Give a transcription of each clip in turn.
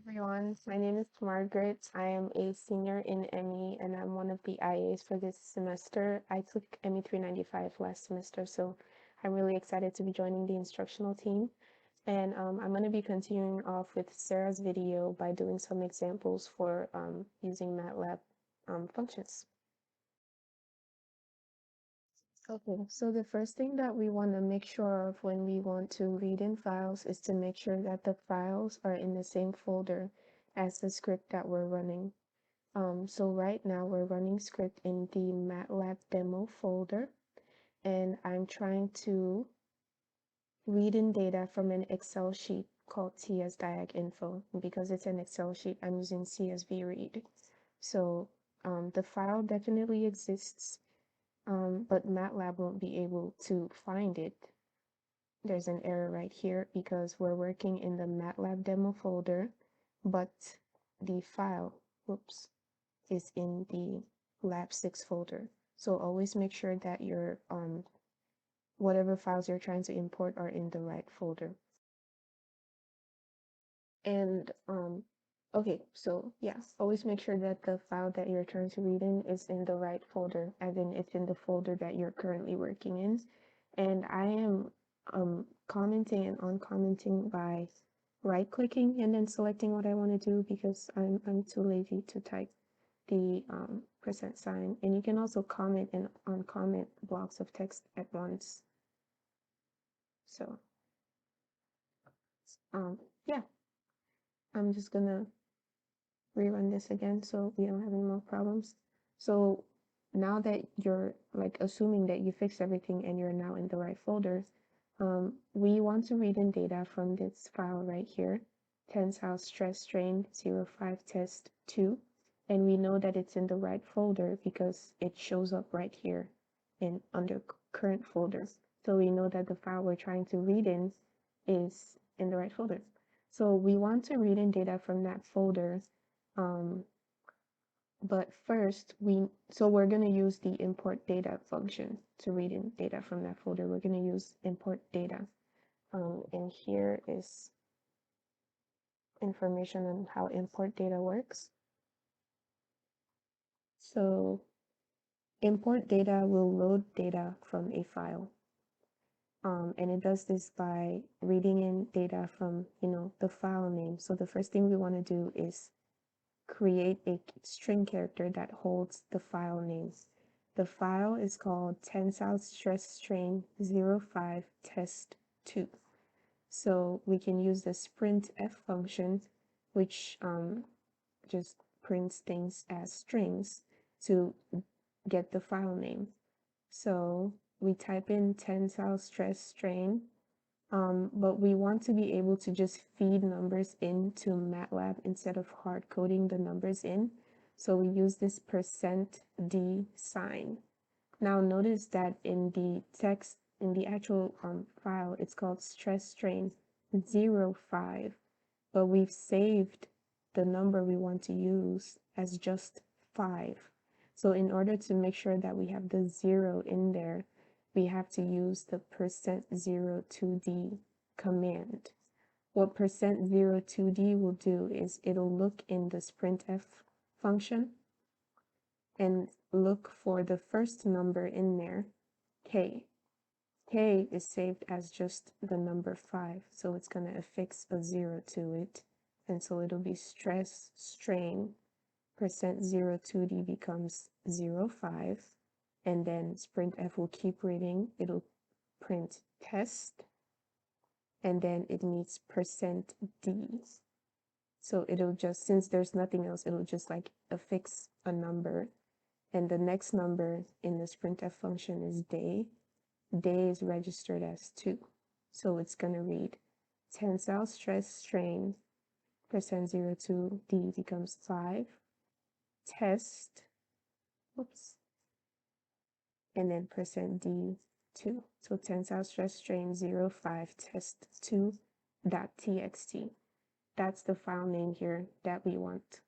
Everyone, my name is Margaret. I am a senior in ME and I'm one of the IAs for this semester. I took ME 395 last semester, so I'm really excited to be joining the instructional team. And I'm going to be continuing off with Sarah's video by doing some examples for using MATLAB functions. Okay, so the first thing that we want to make sure of when we want to read in files is to make sure that the files are in the same folder as the script that we're running. So right now we're running script in the MATLAB Demo folder, and I'm trying to read in data from an Excel sheet called tsdiaginfo. Because it's an Excel sheet, I'm using CSV read. So the file definitely exists, but MATLAB won't be able to find it. There's an error right here because we're working in the MATLAB demo folder, but the file, whoops, is in the lab 6 folder. So always make sure that your whatever files you're trying to import are in the right folder. And okay, so yeah, always make sure that the file that you're trying to read in is in the right folder, as in it's in the folder that you're currently working in. And I am commenting and uncommenting by right-clicking and then selecting what I want to do because I'm too lazy to type the %. And you can also comment and uncomment blocks of text at once. So yeah, I'm just gonna rerun this again so we don't have any more problems. So now that you're like assuming that you fixed everything and you're now in the right folder, we want to read in data from this file right here, tensile stress strain 05 test 2. And we know that it's in the right folder because it shows up right here in under current folder. So we know that the file we're trying to read in is in the right folder. So we want to read in data from that folder. But first, we're going to use the import data function to read in data from that folder. We're going to use import data. And here is information on how import data works. So import data will load data from a file. And it does this by reading in data from, the file name. So the first thing we want to do is create a string character that holds the file name. The file is called tensile stress strain 05 test 2. So we can use the printf function, which just prints things as strings to get the file name. So we type in tensile stress strain, but we want to be able to just feed numbers into MATLAB instead of hard coding the numbers in. So we use this %d sign. Now notice that in the text, in the actual file, it's called stress strain 05, but we've saved the number we want to use as just 5. So in order to make sure that we have the 0 in there, we have to use the %02d command. What %02d will do is it'll look in the printf function and look for the first number in there, k. K is saved as just the number 5, so it's going to affix a 0 to it, and so it'll be stress strain %02d becomes 05, and then printf will keep reading. It'll print test, and then it needs %d. So it'll just, since there's nothing else, it'll just like affix a number, and the next number in this printf function is day. Day is registered as 2, so it's going to read tensile stress strain %02d becomes 5, test, whoops, and then %d2. So tensile stress strain 05 test 2.txt. That's the file name here that we want.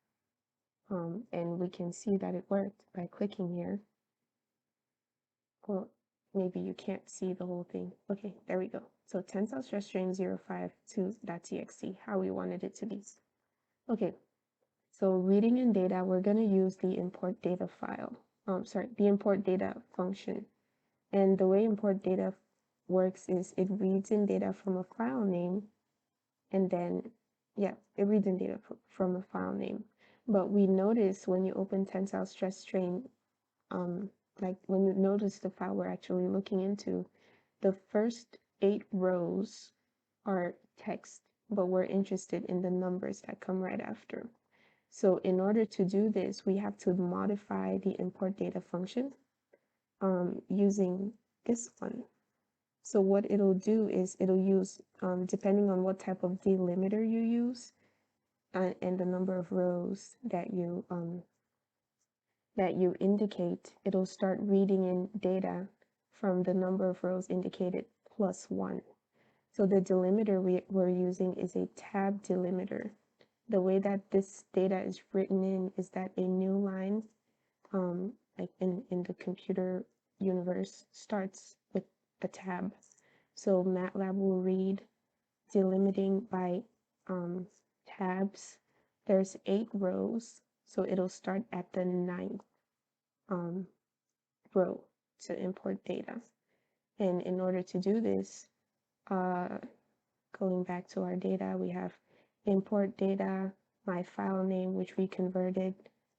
And we can see that it worked by clicking here. Well, maybe you can't see the whole thing. Okay, there we go. So tensile stress strain 05 2.txt, how we wanted it to be. Okay, so reading in data, we're going to use the import data the import data function. And the way import data works is it reads in data from a file name, and then, yeah, it reads in data from a file name. But we notice when you open tensile stress strain, like when you notice the file we're actually looking into, the first 8 rows are text, but we're interested in the numbers that come right after. So in order to do this, we have to modify the import data function using this one. So what it'll do is it'll use, depending on what type of delimiter you use and the number of rows that you indicate, it'll start reading in data from the number of rows indicated plus 1. So the delimiter we're using is a tab delimiter. The way that this data is written in is that a new line, like in the computer universe, starts with a tab. So MATLAB will read delimiting by tabs. There's 8 rows, so it'll start at the 9th row to import data. And in order to do this, going back to our data, we have import data, my file name, which we converted.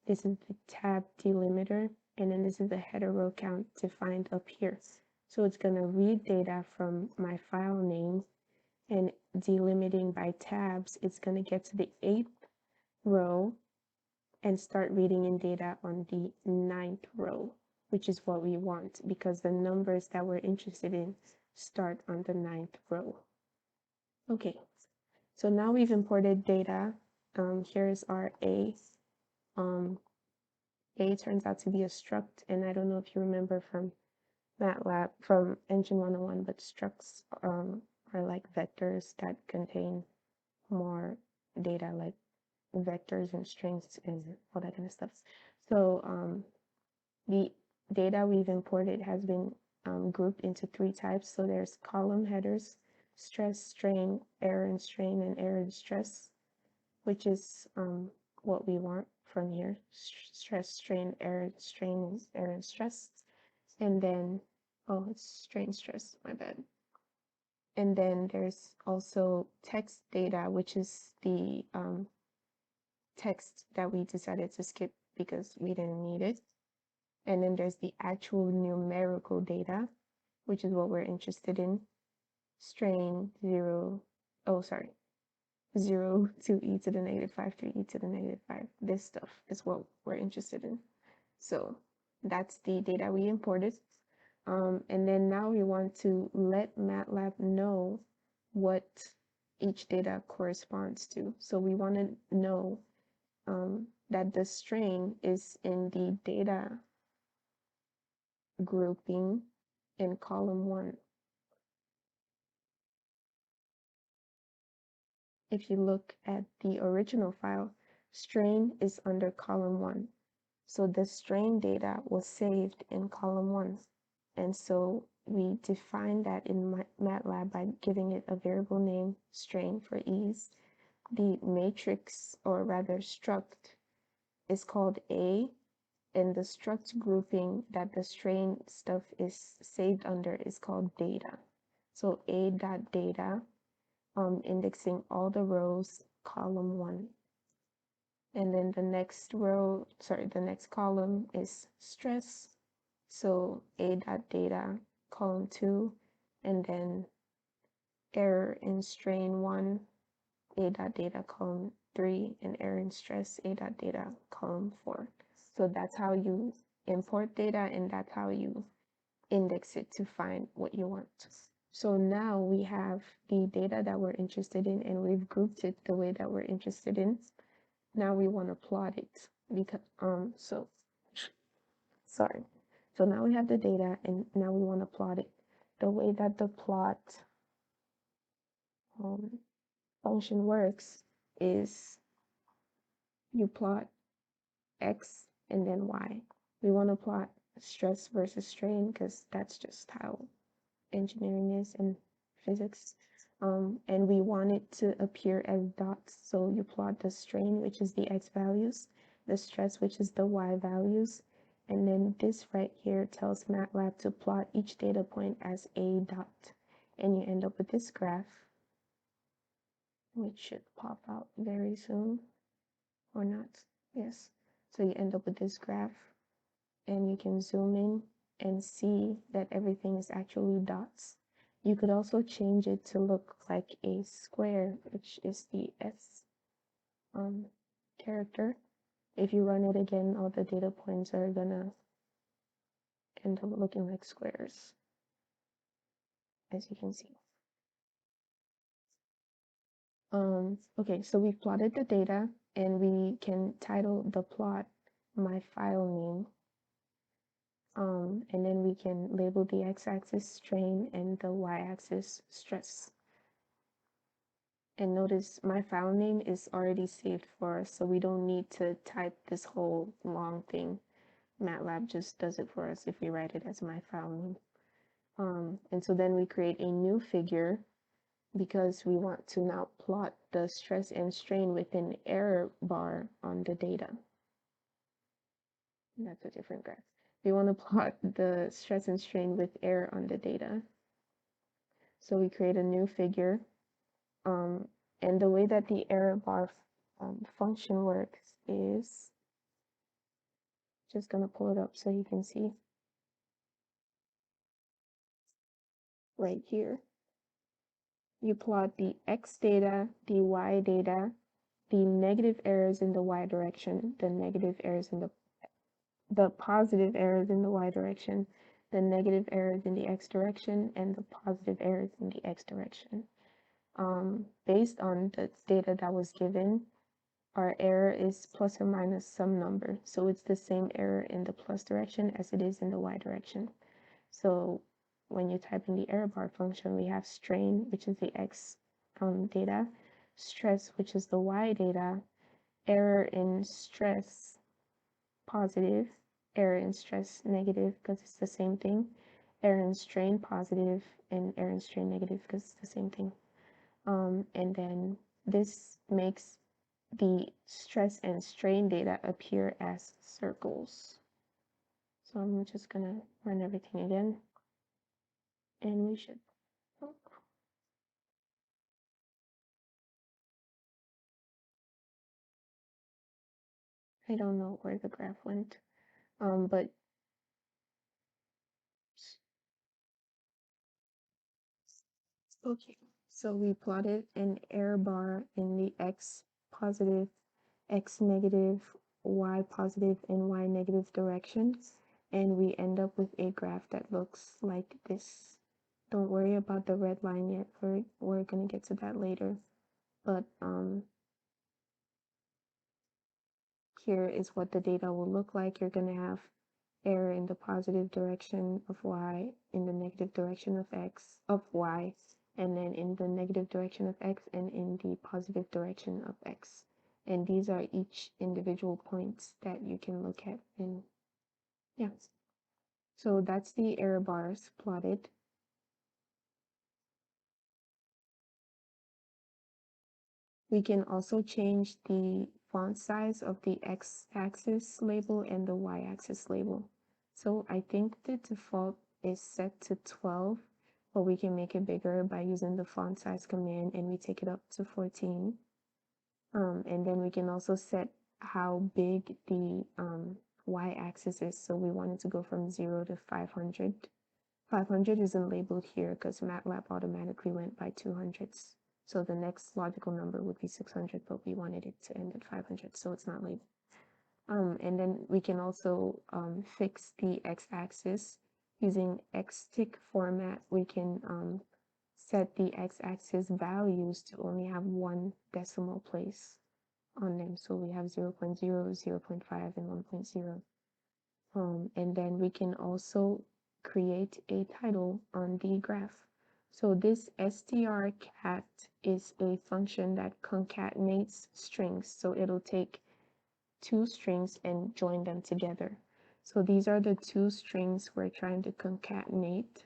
This is the tab delimiter, and then this is the header row count defined up here. So it's going to read data from my file name, and delimiting by tabs, it's going to get to the 8th row and start reading in data on the 9th row, which is what we want because the numbers that we're interested in start on the 9th row. Okay, so now we've imported data. Here's our A. A turns out to be a struct, and I don't know if you remember from MATLAB, from Engine 101, but structs are like vectors that contain more data, like vectors and strings and all that kind of stuff. So the data we've imported has been grouped into 3 types. So there's column headers, stress, strain, error and strain, and error and stress, which is what we want from here. Stress, strain, error, strain, and error and stress. And then, oh, it's strain, stress, my bad. And then there's also text data, which is the text that we decided to skip because we didn't need it. And then there's the actual numerical data, which is what we're interested in. Strain 0 to e to the negative 5 to e to the negative 5. This stuff is what we're interested in. So that's the data we imported. And then now we want to let MATLAB know what each data corresponds to. So we want to know that the strain is in the data grouping in column 1. If you look at the original file, strain is under column 1. So the strain data was saved in column 1. And so we define that in MATLAB by giving it a variable name, strain, for ease. The matrix, or rather struct, is called A, and the struct grouping that the strain stuff is saved under is called data. So A.data, indexing all the rows, column 1. And then the next column is stress. So A.data, column 2, and then error in strain 1, A.data, column 3, and error in stress, A.data, column 4. So that's how you import data, and that's how you index it to find what you want. So now we have the data that we're interested in, and we've grouped it the way that we're interested in. Now we want to plot it because so now we have the data, and now we want to plot it. The way that the plot function works is you plot x and then y. We want to plot stress versus strain because that's just how engineering is and physics. and we want it to appear as dots. So you plot the strain, which is the x values, the stress, which is the y values, and then this right here tells MATLAB to plot each data point as a dot, and you end up with this graph, which should pop out very soon, or not. Yes. So you end up with this graph, and you can zoom in and see that everything is actually dots. You could also change it to look like a square, which is the S character. If you run it again, all the data points are gonna end up looking like squares, as you can see. Okay, so we've plotted the data, and we can title the plot my file name. And then we can label the x-axis strain and the y-axis stress. And notice my file name is already saved for us, so we don't need to type this whole long thing. MATLAB just does it for us if we write it as my file name. And so then we create a new figure because we want to now plot the stress and strain with an error bar on the data. That's a different graph. We want to plot the stress and strain with error on the data. So we create a new figure. And the way that the error bar function works is, just gonna pull it up so you can see right here. You plot the x data, the y data, the negative errors in the y direction, the negative errors in the positive errors in the y direction, the negative errors in the x direction, and the positive errors in the x direction. Based on the data that was given, our error is plus or minus some number. So it's the same error in the plus direction as it is in the y direction. So when you type in the error bar function, we have strain, which is the x data, stress, which is the y data, error in stress positive, error in stress negative because it's the same thing, error in strain positive, and error in strain negative because it's the same thing. And then this makes the stress and strain data appear as circles. So I'm just gonna run everything again, and we should, oh, I don't know where the graph went, but okay, so we plotted an error bar in the x positive, x negative, y positive, and y negative directions, and we end up with a graph that looks like this. Don't worry about the red line yet, we're gonna get to that later, but here is what the data will look like. You're gonna have error in the positive direction of y, in the negative direction of x, of y, and then in the negative direction of x, and in the positive direction of x. And these are each individual points that you can look at. And yeah, so that's the error bars plotted. We can also change the font size of the x-axis label and the y-axis label. So I think the default is set to 12, but we can make it bigger by using the font size command, and we take it up to 14. And then we can also set how big the y-axis is. So we want it to go from 0 to 500. 500 isn't labeled here because MATLAB automatically went by 200s. So the next logical number would be 600, but we wanted it to end at 500, so it's not labeled. And then we can also fix the x-axis using xtick format. We can set the x-axis values to only have one decimal place on them. So we have 0 0.0, 0 0.5, and 1.0. And then we can also create a title on the graph. So this strcat is a function that concatenates strings. So it'll take two strings and join them together. So these are the two strings we're trying to concatenate.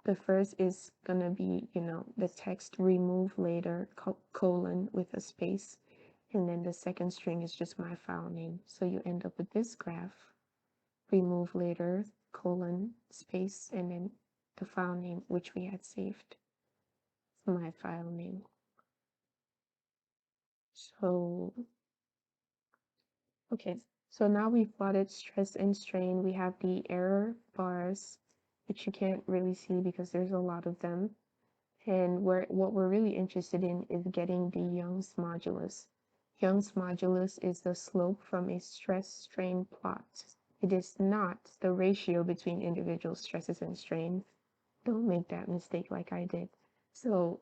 The first is gonna be, the text remove later colon with a space. And then the second string is just my file name. So you end up with this graph, remove later, colon, space, and then the file name, which we had saved, my file name. So, okay, so now we've plotted stress and strain. We have the error bars, which you can't really see because there's a lot of them. And what we're really interested in is getting the Young's modulus. Young's modulus is the slope from a stress-strain plot. It is not the ratio between individual stresses and strain. Don't make that mistake like I did. So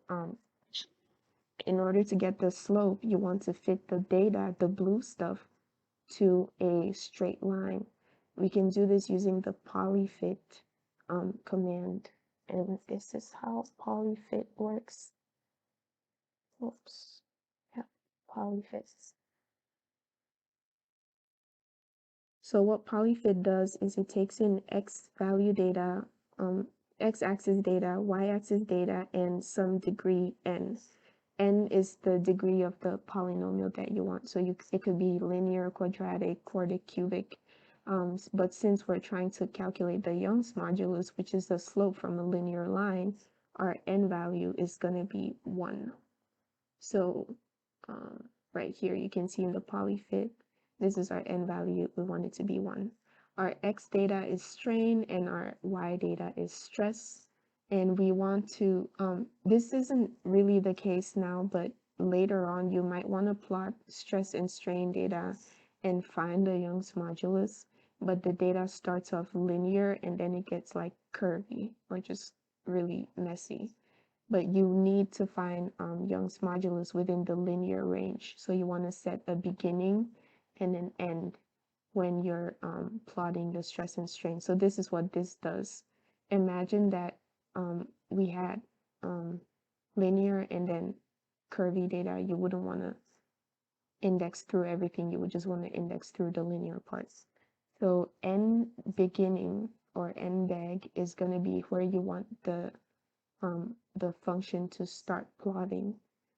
in order to get the slope, you want to fit the data, the blue stuff, to a straight line. We can do this using the polyfit command. And this is how polyfit works. Oops. Yeah, polyfit. So what polyfit does is it takes in x value data, x-axis data, y-axis data, and some degree n. N is the degree of the polynomial that you want. So it could be linear, quadratic, quartic, cubic. But since we're trying to calculate the Young's modulus, which is the slope from a linear line, our n value is going to be 1. So right here, you can see in the polyfit, this is our n value. We want it to be 1. Our x data is strain and our y data is stress. And we want to, this isn't really the case now, but later on, you might want to plot stress and strain data and find the Young's modulus. But the data starts off linear and then it gets like curvy or just really messy. But you need to find Young's modulus within the linear range. So you want to set a beginning and an end when you're plotting the stress and strain. So this is what this does. Imagine that we had linear and then curvy data. You wouldn't want to index through everything. You would just want to index through the linear parts. So n beginning or n beg is going to be where you want the function to start plotting.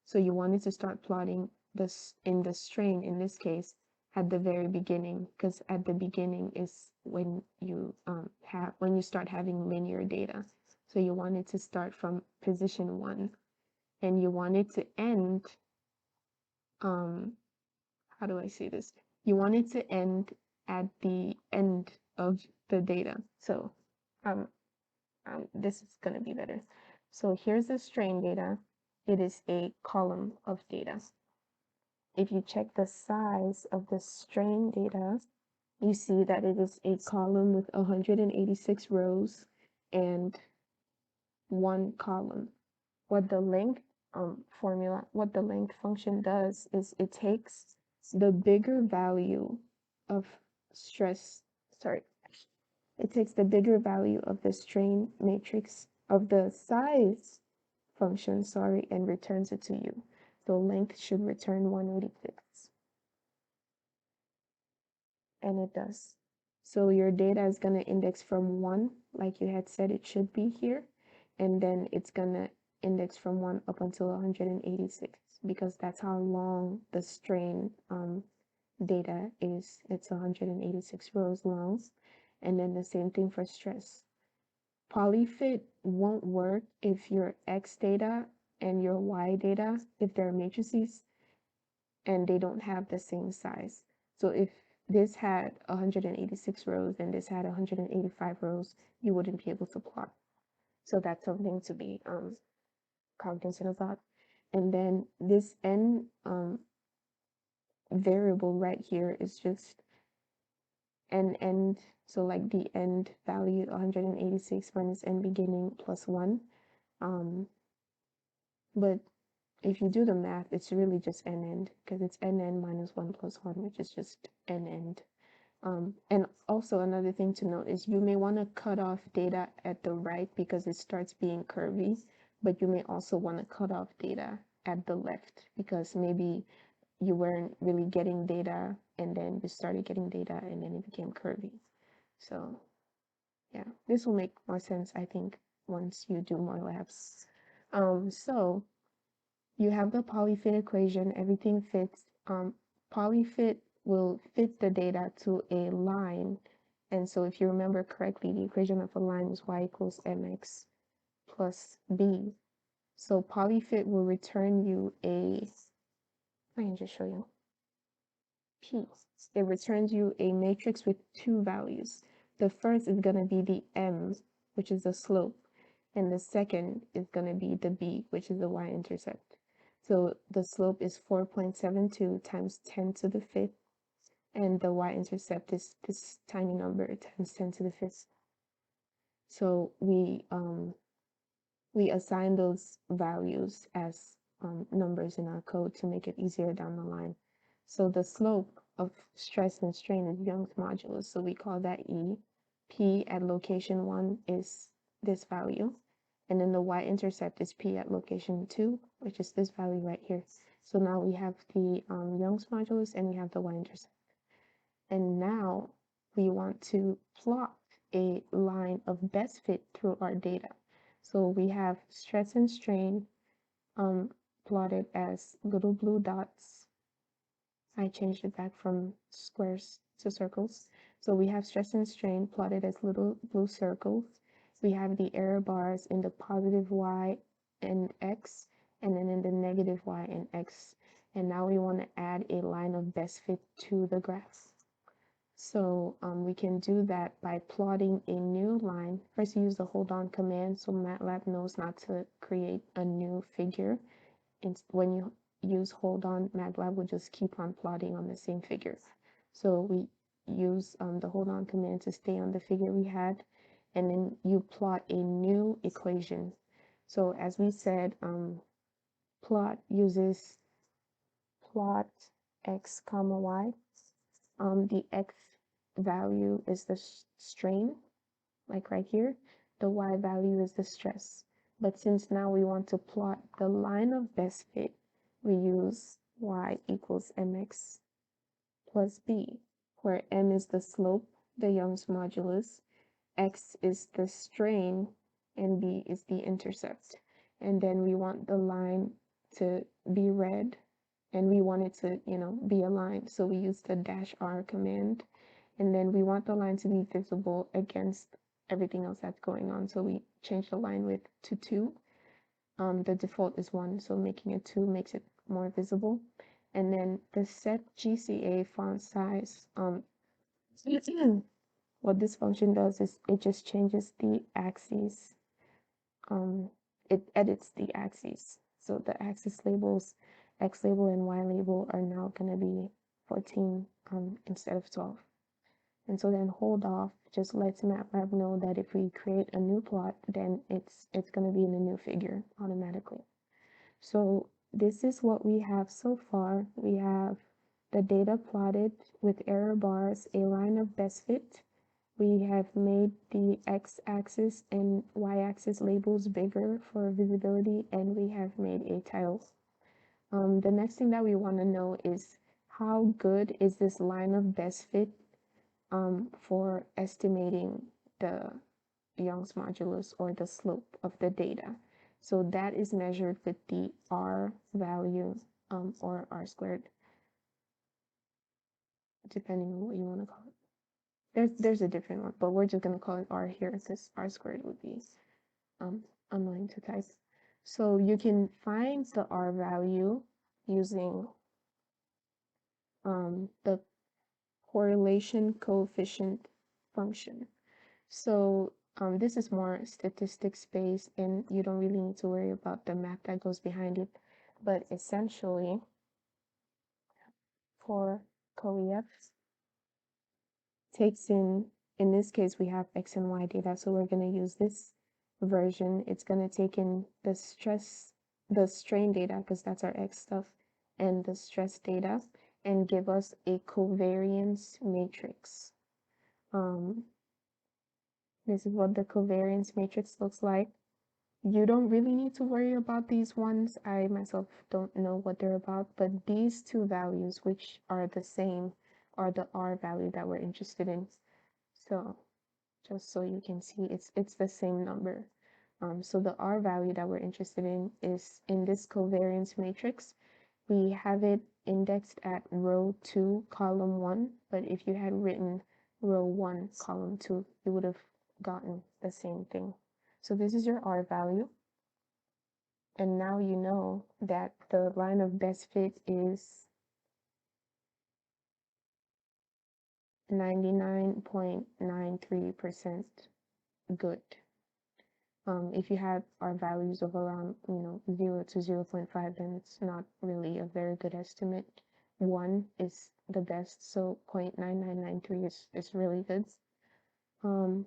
So you wanted to start plotting this in the strain, in this case, at the very beginning, because at the beginning is when you start having linear data. So you wanted to start from position 1, and you wanted to end, how do I say this? You wanted to end at the end of the data. So this is going to be better. So here's the strain data. It is a column of data. If you check the size of the strain data, you see that it is a column with 186 rows and 1 column. What the length function does is it takes the bigger value of it takes the bigger value of the strain matrix of the size function, and returns it to you. So length should return 186. And it does. So your data is going to index from 1, like you had said it should be here. And then it's going to index from 1 up until 186, because that's how long the strain data is. It's 186 rows long. And then the same thing for stress. Polyfit won't work if your X data and your Y data, if they're matrices and they don't have the same size. So if this had 186 rows and this had 185 rows, you wouldn't be able to plot. So that's something to be cognizant about. And then this n variable right here is just n end. So like the end value 186 minus n beginning plus 1. But if you do the math, it's really just n end, because it's n end minus 1 plus 1, which is just n end. And also another thing to note is you may want to cut off data at the right because it starts being curvy, but you may also want to cut off data at the left because maybe you weren't really getting data and then you started getting data and then it became curvy. So yeah, this will make more sense, I think, once you do more labs. So you have the polyfit equation, everything fits. Polyfit will fit the data to a line. And so if you remember correctly, the equation of a line is y equals mx plus b. So polyfit will return you I can just show you, P. It returns you a matrix with two values. The first is going to be the m, which is the slope, and the second is going to be the b, which is the y-intercept. So the slope is 4.72 times 10 to the fifth, and the y-intercept is this tiny number times 10 to the fifth. So we assign those values as numbers in our code to make it easier down the line. So the slope of stress and strain is Young's modulus, so we call that E. P at location 1 is this value, and then the y-intercept is P at location 2, which is this value right here. So now we have the Young's modulus and we have the y-intercept. And now we want to plot a line of best fit through our data. So we have stress and strain plotted as little blue dots. I changed it back from squares to circles. So we have stress and strain plotted as little blue circles. We have the error bars in the positive y and x, and then in the negative y and x. And now we want to add a line of best fit to the graph. So we can do that by plotting a new line. First, use the hold on command so MATLAB knows not to create a new figure. And when you use hold on, MATLAB will just keep on plotting on the same figure. So we use the hold on command to stay on the figure we had, and then you plot a new equation. So as we said, plot uses plot x comma y. The x value is the strain, like right here. The y value is the stress. But since now we want to plot the line of best fit, we use y equals mx plus b, where m is the slope, the Young's modulus, x is the strain, and b is the intercept. And then we want the line to be red, and we want it to, be aligned. So we use the -r command, and then we want the line to be visible against everything else that's going on. So we change the line width to 2. The default is 1, so making it 2 makes it more visible. And then the set GCA font size, what this function does is it just changes the axes. It edits the axes. So the axis labels, X label and Y label, are now going to be 14 instead of 12. And so then hold off just lets MATLAB know that if we create a new plot, then it's going to be in a new figure automatically. So this is what we have so far. We have the data plotted with error bars, a line of best fit. We have made the x-axis and y-axis labels bigger for visibility, and we have made a title. The next thing that we want to know is how good is this line of best fit for estimating the Young's modulus or the slope of the data. So that is measured with the R value or R squared, depending on what you want to call it. There's a different one, but we're just going to call it R here because R squared would be annoying to type. So you can find the R value using the correlation coefficient function. So this is more statistics based, and you don't really need to worry about the math that goes behind it. But essentially, for COEF, takes in this case, we have X and Y data. So we're going to use this version. It's going to take in the strain data, because that's our X stuff, and the stress data, and give us a covariance matrix. This is what the covariance matrix looks like. You don't really need to worry about these ones. I myself don't know what they're about, but these two values, which are the same, are the R value that we're interested in. So just so you can see, it's the same number. So the R value that we're interested in is in this covariance matrix. We have it indexed at row 2, column 1, but if you had written row 1, column 2, you would have gotten the same thing. So this is your R value. And now you know that the line of best fit is 99.93% good. If you have R values of around, 0 to 0.5, then it's not really a very good estimate. 1 is the best, so 0.9993 is really good. Now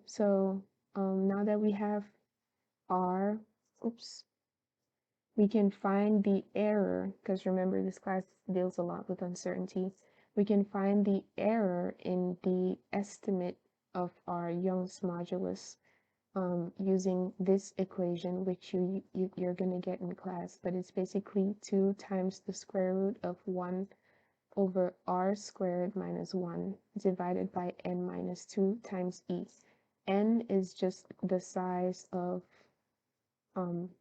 that we have R, we can find the error, because remember this class deals a lot with uncertainty. We can find the error in the estimate of our Young's modulus using this equation, which you're going to get in class, but it's basically 2 times the square root of 1 over r squared minus 1 divided by n minus 2 times e. N is just the size of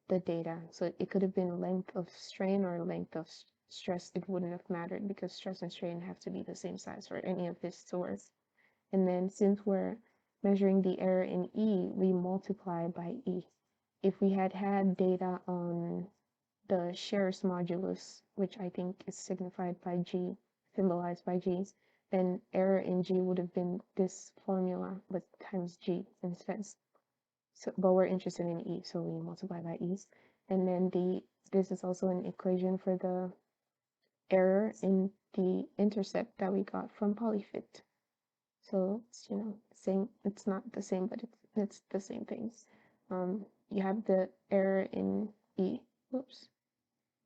the data. So it could have been length of strain or length of stress. It wouldn't have mattered because stress and strain have to be the same size for any of this to work. And then since we're measuring the error in E, we multiply by E. If we had had data on the Scher's modulus, which I think is signified by G, symbolized by G, then error in G would have been this formula, but times G instead. So, but we're interested in E, so we multiply by E. And then this is also an equation for the error in the intercept that we got from polyfit. So it's, same, it's not the same, but it's the same things. You have the error in E,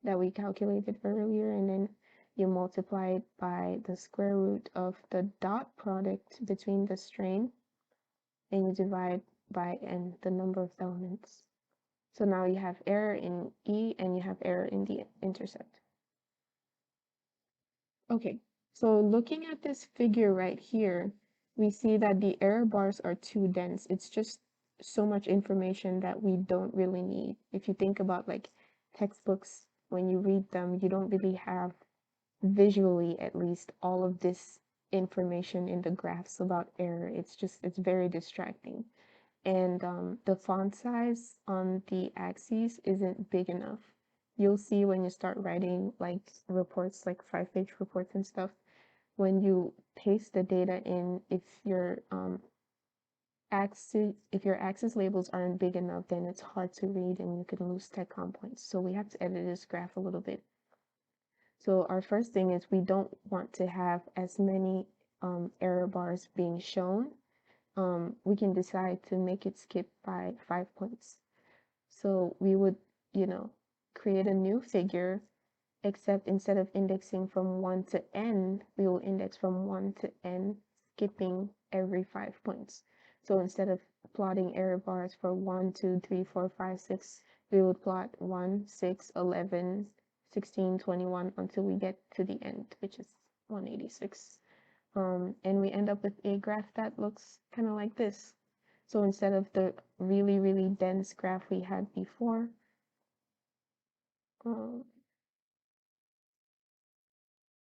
that we calculated earlier, and then you multiply it by the square root of the dot product between the strain, and you divide by n, the number of elements. So now you have error in E and you have error in the intercept. Okay, so looking at this figure right here, we see that the error bars are too dense. It's just so much information that we don't really need. If you think about like textbooks, when you read them, you don't really have visually at least all of this information in the graphs about error. It's very distracting. And the font size on the axes isn't big enough. You'll see when you start writing like reports, like 5-page reports and stuff, when you paste the data in, if your axis labels aren't big enough, then it's hard to read and you can lose tech-com points. So we have to edit this graph a little bit. So our first thing is we don't want to have as many error bars being shown. We can decide to make it skip by 5 points. So we would, create a new figure, except instead of indexing from 1 to n, we will index from 1 to n, skipping every 5 points. So instead of plotting error bars for 1, 2, 3, 4, 5, 6, we would plot 1, 6, 11, 16, 21 until we get to the end, which is 186. And we end up with a graph that looks kind of like this. So instead of the really, really dense graph we had before,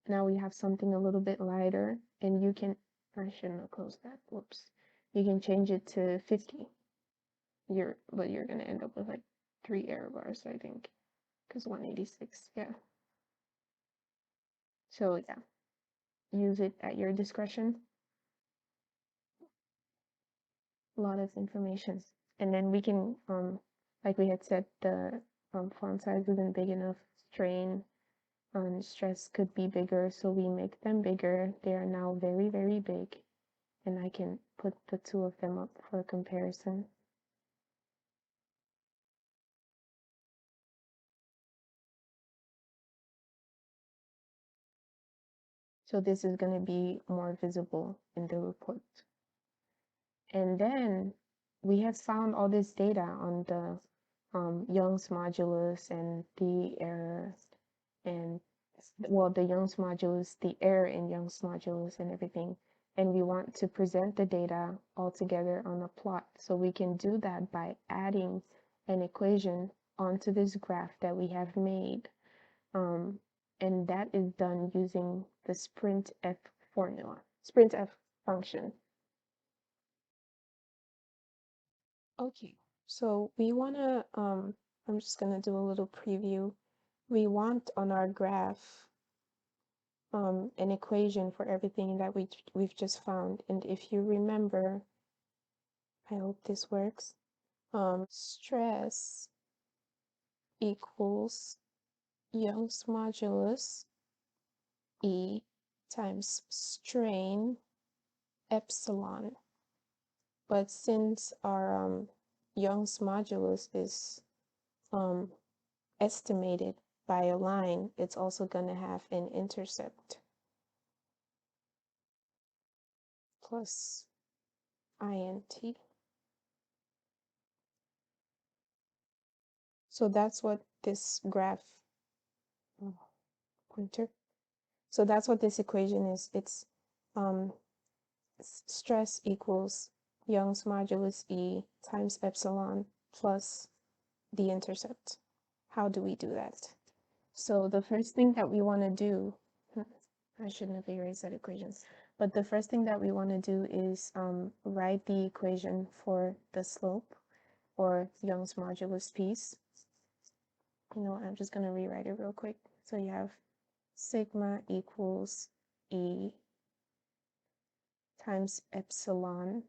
now we have something a little bit lighter, and I shouldn't have closed that, whoops. You can change it to 50. But you're gonna end up with like 3 error bars, I think, because 186, yeah. So yeah, use it at your discretion. A lot of information. And then we can, like we had said, the font size isn't big enough. Strain and stress could be bigger, so we make them bigger. They are now very, very big. And I can put the two of them up for comparison. So this is going to be more visible in the report. And then we have found all this data on the Young's modulus and the error and the Young's modulus, the error in Young's modulus and everything. And we want to present the data all together on a plot. So we can do that by adding an equation onto this graph that we have made. And that is done using the sprintf formula, sprintf function. Okay, so we want to, I'm just going to do a little preview. We want on our graph an equation for everything that we've just found. And if you remember, I hope this works, stress equals Young's modulus E times strain epsilon. But since our Young's modulus is estimated by a line, it's also going to have an intercept plus int. So that's what this graph, pointer. So that's what this equation is. It's stress equals Young's modulus E times epsilon plus the intercept. How do we do that? So the first thing that we want to do, I shouldn't have erased that equation, but the first thing that we want to do is write the equation for the slope or Young's modulus piece. You know, I'm just going to rewrite it real quick. So you have sigma equals E times epsilon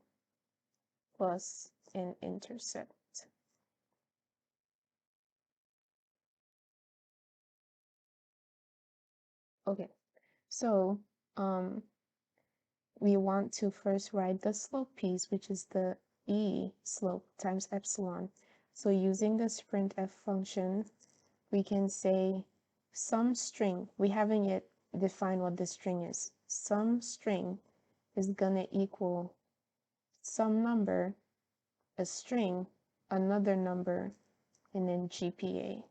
plus an intercept. Okay, so we want to first write the slope piece, which is the E slope times epsilon. So using the sprintf function, we can say some string, we haven't yet defined what the string is. Some string is gonna equal some number, a string, another number, and then GPA.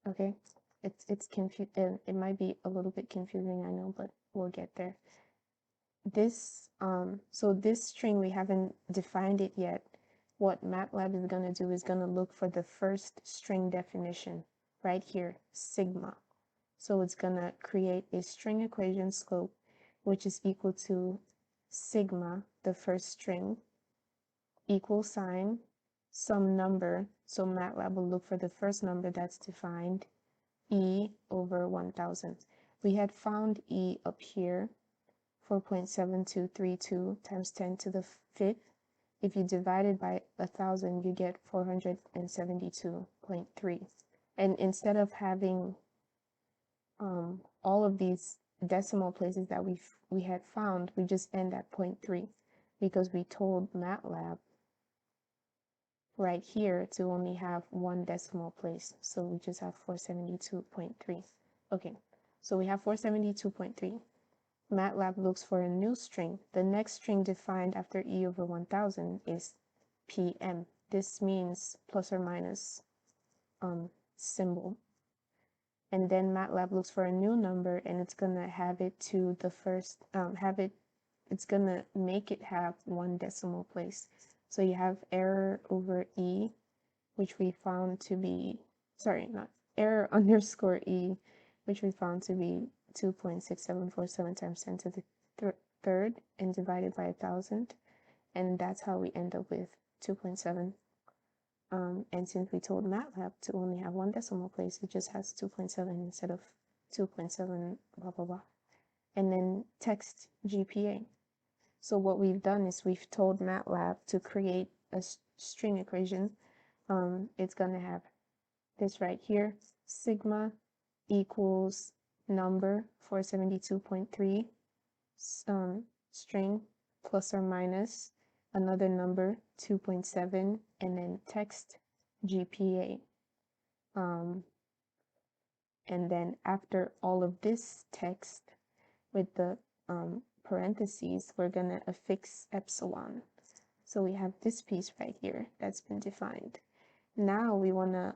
Okay, it's confusing. It might be a little bit confusing, I know, but we'll get there. This so this string, we haven't defined it yet. What MATLAB is going to do is going to look for the first string definition right here, sigma. So it's going to create a string equation slope, which is equal to sigma, the first string, equal sign, some number. So MATLAB will look for the first number that's defined, E over 1000. We had found E up here, 4.7232 times 10 to the 5th. If you divide it by 1000, you get 472.3. And instead of having all of these decimal places that we had found, we just end at 0.3 because we told MATLAB right here to only have one decimal place. So we just have 472.3. Okay, so we have 472.3. MATLAB looks for a new string. The next string defined after E over 1000 is PM. This means plus or minus symbol. And then MATLAB looks for a new number, and it's gonna have it to the first, it's gonna make it have one decimal place. So you have error over E, which we found to be, sorry, not error underscore E, which we found to be 2.6747 times 10 to the third and divided by 1000. And that's how we end up with 2.7. And since we told MATLAB to only have one decimal place, it just has 2.7 instead of 2.7, blah, blah, blah. And then text GPA. So what we've done is we've told MATLAB to create a string equation. It's going to have this right here, sigma equals number 472.3, string plus or minus another number 2.7, and then text GPA. And then after all of this text with the parentheses, we're gonna affix epsilon. So we have this piece right here that's been defined. Now we wanna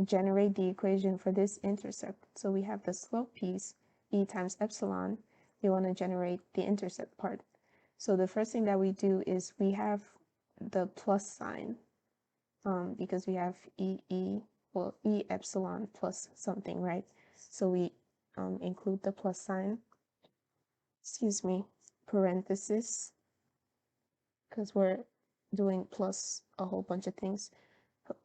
generate the equation for this intercept. So we have the slope piece, E times epsilon. We want to generate the intercept part. So the first thing that we do is we have the plus sign. because we have E epsilon plus something, right? So we include the plus sign, excuse me, parenthesis, because we're doing plus a whole bunch of things.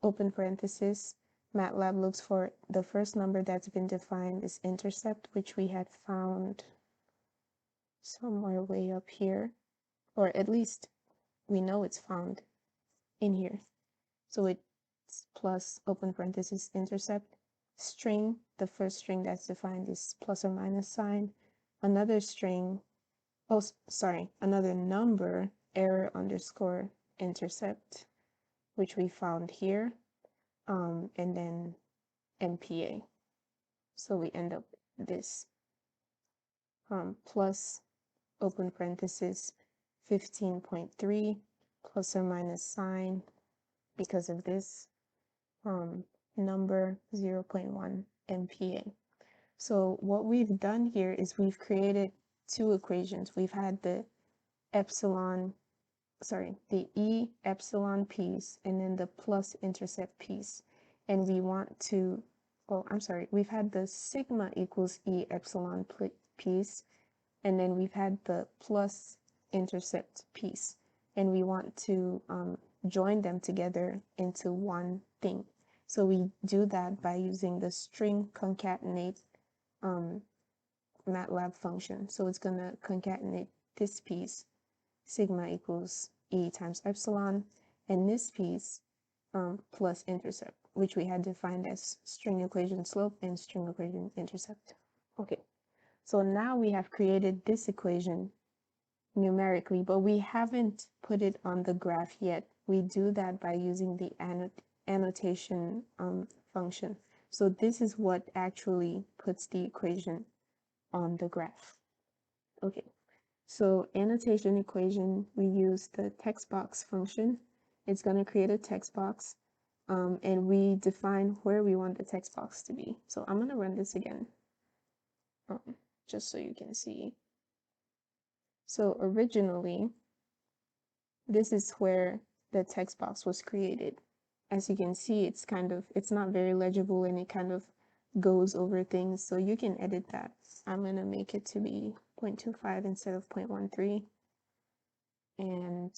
Open parenthesis, MATLAB looks for the first number that's been defined is intercept, which we had found somewhere way up here, or at least we know it's found in here. So it's plus open parenthesis intercept. String, the first string that's defined is plus or minus sign. Another string, oh, sorry, another number, error underscore intercept, which we found here, and then MPA. So we end up this plus open parenthesis 15.3 plus or minus sign because of this number 0.1 MPA. So what we've done here is we've created two equations. We've had the E epsilon piece and then the plus intercept piece. And we want to, we've had the sigma equals E epsilon piece, and then we've had the plus intercept piece. And we want to join them together into one thing. So we do that by using the string concatenate MATLAB function. So it's going to concatenate this piece, sigma equals E times epsilon, and this piece plus intercept, which we had defined as string equation slope and string equation intercept. Okay, so now we have created this equation numerically, but we haven't put it on the graph yet. We do that by using the annotation function. So this is what actually puts the equation on the graph. Okay, so annotation equation, we use the text box function. It's going to create a text box, and we define where we want the text box to be. So I'm going to run this again, just so you can see. So originally, this is where the text box was created. As you can see, it's not very legible and it kind of goes over things. So you can edit that. I'm going to make it to be 0.25 instead of 0.13. And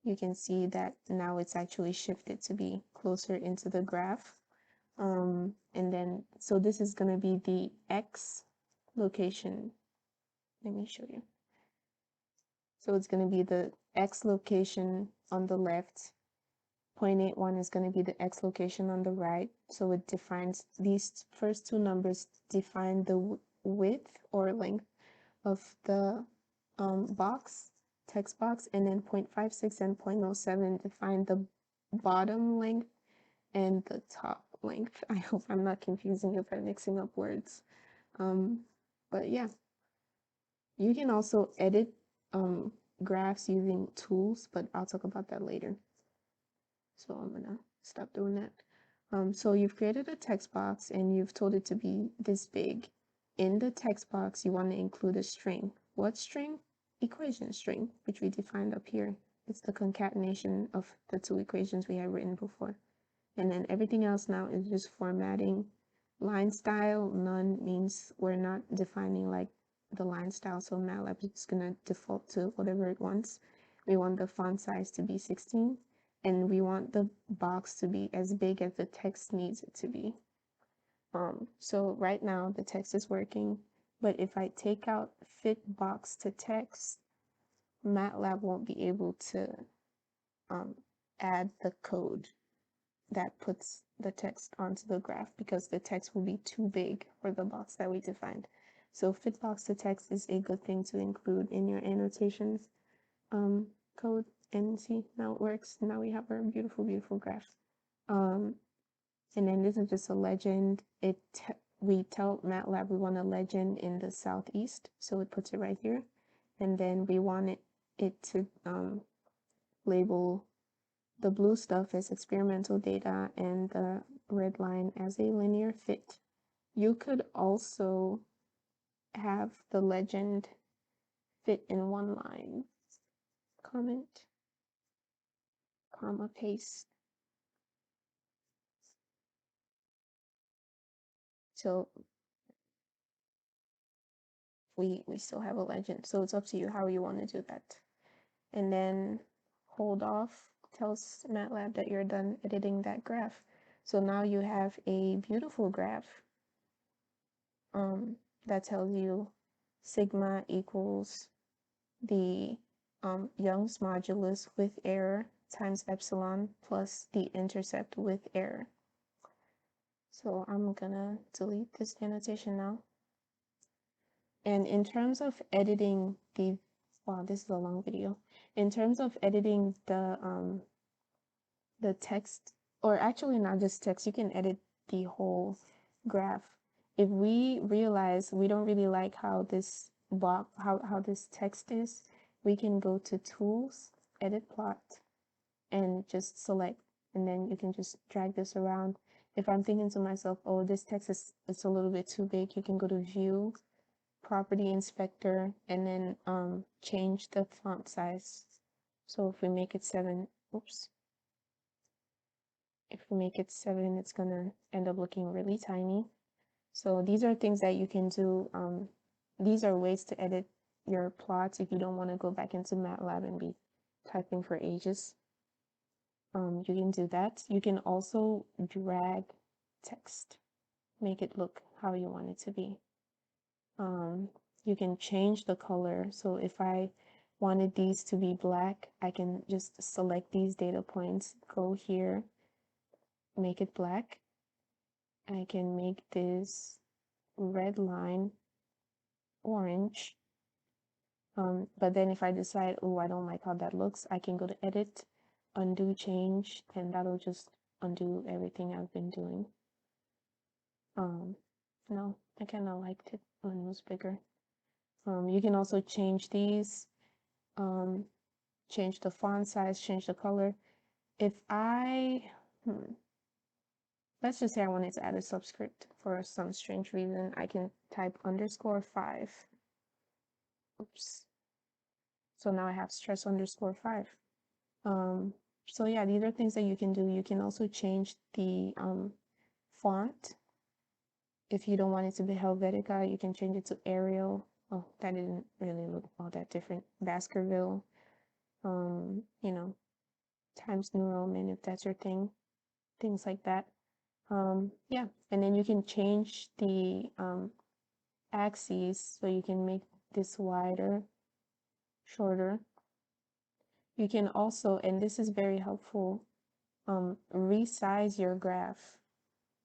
you can see that now it's actually shifted to be closer into the graph. And then, so this is going to be the X location. Let me show you. So it's going to be the X location on the left. 0.81 is going to be the X location on the right. So it defines, these first two numbers define the width or length of the text box, and then 0.56 and 0.07 define the bottom length and the top length. I hope I'm not confusing you by mixing up words. But yeah, you can also edit graphs using tools, but I'll talk about that later. So I'm gonna stop doing that. So you've created a text box and you've told it to be this big. In the text box, you want to include a string. What string? Equation string, which we defined up here. It's the concatenation of the two equations we had written before. And then everything else now is just formatting. Line style, none means we're not defining like the line style, so MATLAB is gonna default to whatever it wants. We want the font size to be 16, and we want the box to be as big as the text needs it to be. So right now the text is working, but if I take out fit box to text, MATLAB won't be able to add the code that puts the text onto the graph because the text will be too big for the box that we defined. So fit box to text is a good thing to include in your annotations code, and see, now it works. Now we have our beautiful, beautiful graph. And then this is just a legend. We tell MATLAB we want a legend in the southeast, so it puts it right here. And then we want it to label the blue stuff as experimental data and the red line as a linear fit. You could also have the legend fit in one line. comma paste. So we still have a legend. So it's up to you how you want to do that. And then hold off tells MATLAB that you're done editing that graph. So now you have a beautiful graph that tells you sigma equals the Young's modulus with error times epsilon plus the intercept with error. So I'm gonna delete this annotation now. And in terms of editing the, wow, this is a long video. In terms of editing the text, or actually not just text, you can edit the whole graph. If we realize we don't really like how this block, how this text is, we can go to Tools, Edit Plot, and just select, and then you can just drag this around. If I'm thinking to myself, oh, this text is it's a little bit too big, you can go to View, Property Inspector, and then change the font size. So if we make it 7, oops. If we make it 7, it's gonna end up looking really tiny. So these are things that you can do. These are ways to edit your plots if you don't want to go back into MATLAB and be typing for ages. You can do that. You can also drag text, make it look how you want it to be. You can change the color. So if I wanted these to be black, I can just select these data points, go here, make it black. I can make this red line orange. But then if I decide, oh, I don't like how that looks, I can go to edit, undo change, and that'll just undo everything I've been doing. No, I kind of liked it when it was bigger. You can also change these, change the font size, change the color. If I, let's just say I wanted to add a subscript for some strange reason, I can type _5. Oops. So now I have stress _5. So yeah, these are things that you can do. You can also change the font. If you don't want it to be Helvetica, you can change it to Arial. Oh, that didn't really look all that different. Baskerville, you know, Times New Roman, if that's your thing, things like that. Yeah, and then you can change the axes, so you can make this wider, shorter. You can also, and this is very helpful, resize your graph.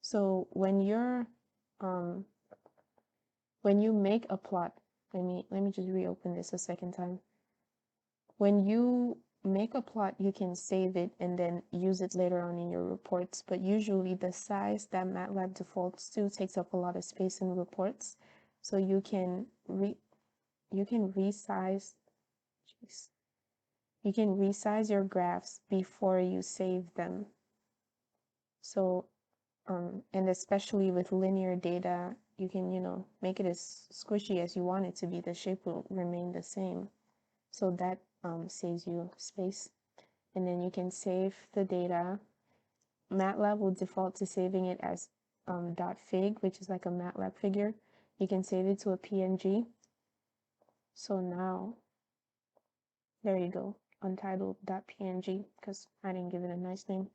So when you're when you make a plot, let me just reopen this a second time. When you make a plot, you can save it and then use it later on in your reports, but usually the size that MATLAB defaults to takes up a lot of space in reports. So you can resize, geez, you can resize your graphs before you save them. So and especially with linear data, you can, make it as squishy as you want it to be. The shape will remain the same. So that saves you space. And then you can save the data. MATLAB will default to saving it as .fig, which is like a MATLAB figure. You can save it to a PNG. So now, there you go, untitled.png, because I didn't give it a nice name.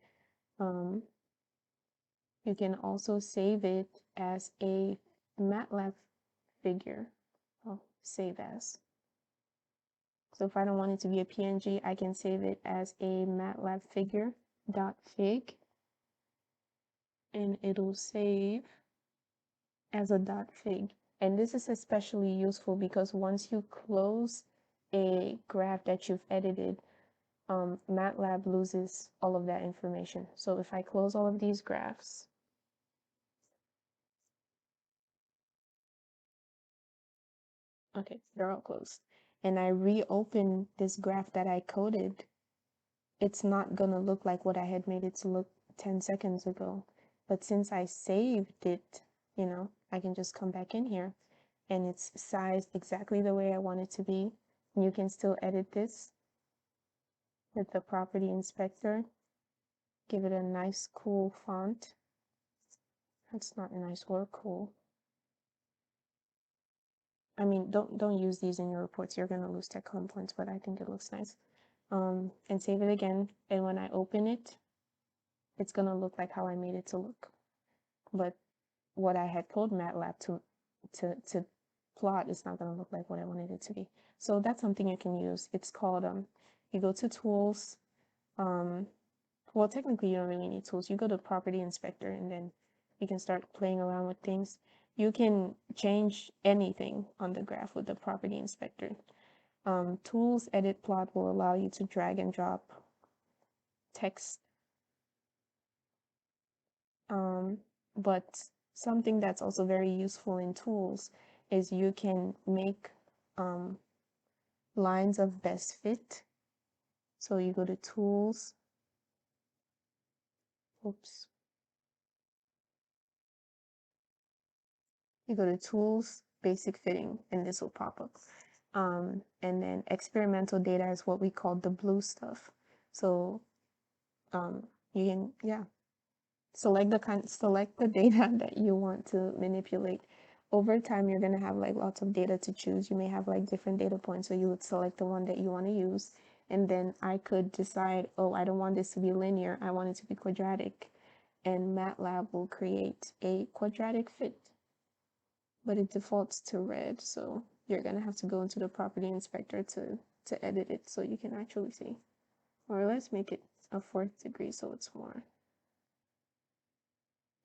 You can also save it as a MATLAB figure. Oh, save as. So if I don't want it to be a PNG, I can save it as a MATLAB figure.fig, and it'll save as a .fig. And this is especially useful because once you close a graph that you've edited, MATLAB loses all of that information. So if I close all of these graphs, okay, they're all closed, and I reopen this graph that I coded, it's not gonna look like what I had made it to look 10 seconds ago. But since I saved it, I can just come back in here and it's sized exactly the way I want it to be. You can still edit this. with the property inspector. Give it a nice cool font. That's not nice or cool. I mean, don't use these in your reports. You're gonna lose take home points, but I think it looks nice. And save it again. And when I open it, it's gonna look like how I made it to look. But what I had told MATLAB to plot is not gonna look like what I wanted it to be. So that's something you can use. It's called you go to tools. Well, technically you don't really need tools. You go to property inspector and then you can start playing around with things. You can change anything on the graph with the property inspector. Tools edit plot will allow you to drag and drop text. But something that's also very useful in tools is you can make lines of best fit. So you go to tools. Oops. You go to tools, basic fitting, and this will pop up. And then experimental data is what we call the blue stuff. So you can, yeah, select the data that you want to manipulate. Over time, you're gonna have like lots of data to choose. You may have like different data points, so you would select the one that you want to use. And then I could decide, oh, I don't want this to be linear. I want it to be quadratic. And MATLAB will create a quadratic fit, but it defaults to red. So you're gonna have to go into the property inspector to edit it so you can actually see. Or let's make it a 4th degree so it's more.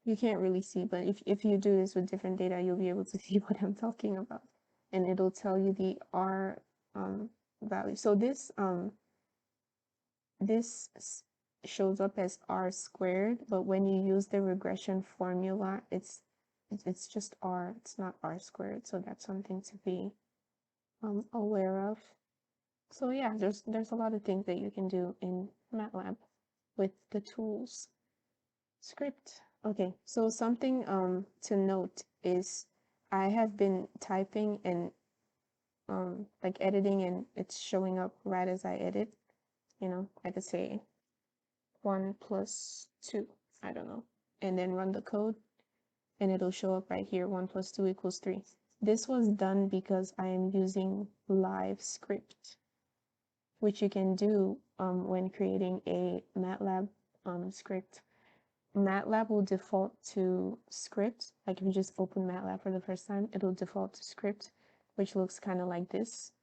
You can't really see, but if you do this with different data, you'll be able to see what I'm talking about. And it'll tell you the R value. So this shows up as R squared, but when you use the regression formula, it's just R. It's not R squared. So that's something to be aware of. So yeah, there's a lot of things that you can do in MATLAB with the tools. Script. Okay, so something to note is I have been typing and like editing and it's showing up right as I edit. You know, I could say 1 plus 2, I don't know, and then run the code and it'll show up right here, 1 plus 2 equals 3. This was done because I am using live script, which you can do when creating a MATLAB script. MATLAB will default to script. Like if you just open MATLAB for the first time, it'll default to script, which looks kind of like this.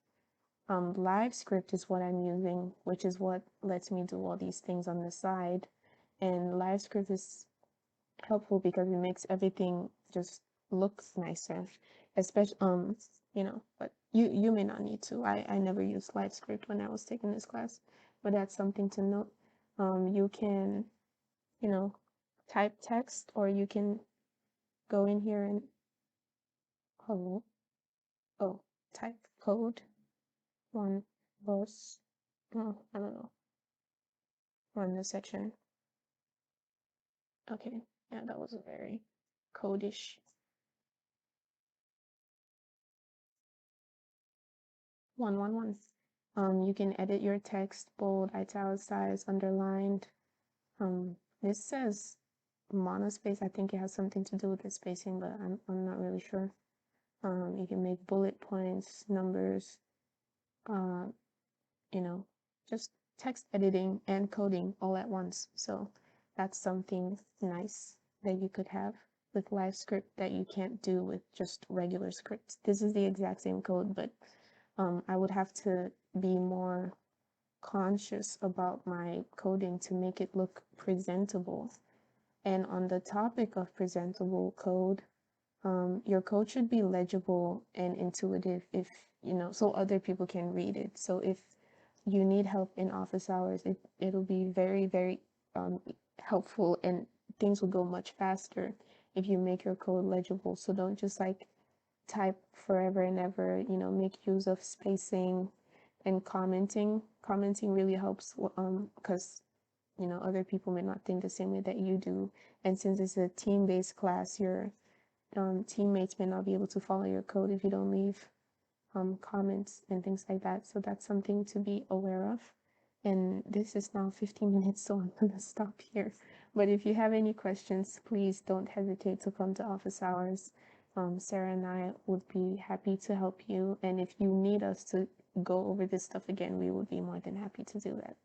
Live script is what I'm using, which is what lets me do all these things on the side. And live script is helpful because it makes everything just look nicer, especially you know, but you may not need to. I never used live script when I was taking this class, but that's something to note. You can, you know, type text, or you can go in here and type code 1 plus, I don't know, run the section. Okay, yeah, that was a very code-ish. 111. You can edit your text, bold, italicized, underlined. This says monospace. I think it has something to do with the spacing, but I'm not really sure. You can make bullet points, numbers, you know, just text editing and coding all at once. So that's something nice that you could have with live script that you can't do with just regular scripts. This is the exact same code, but I would have to be more conscious about my coding to make it look presentable. And on the topic of presentable code, your code should be legible and intuitive if, you know, so other people can read it. So if you need help in office hours, it'll be very, very helpful, and things will go much faster if you make your code legible. So don't just like type forever and ever, you know, make use of spacing and commenting. Commenting really helps because, you know, other people may not think the same way that you do. And since it's a team-based class, your teammates may not be able to follow your code if you don't leave comments and things like that. So that's something to be aware of. And this is now 15 minutes, so I'm gonna stop here. But if you have any questions, please don't hesitate to come to office hours. Sarah and I would be happy to help you. And if you need us to go over this stuff again, we would be more than happy to do that.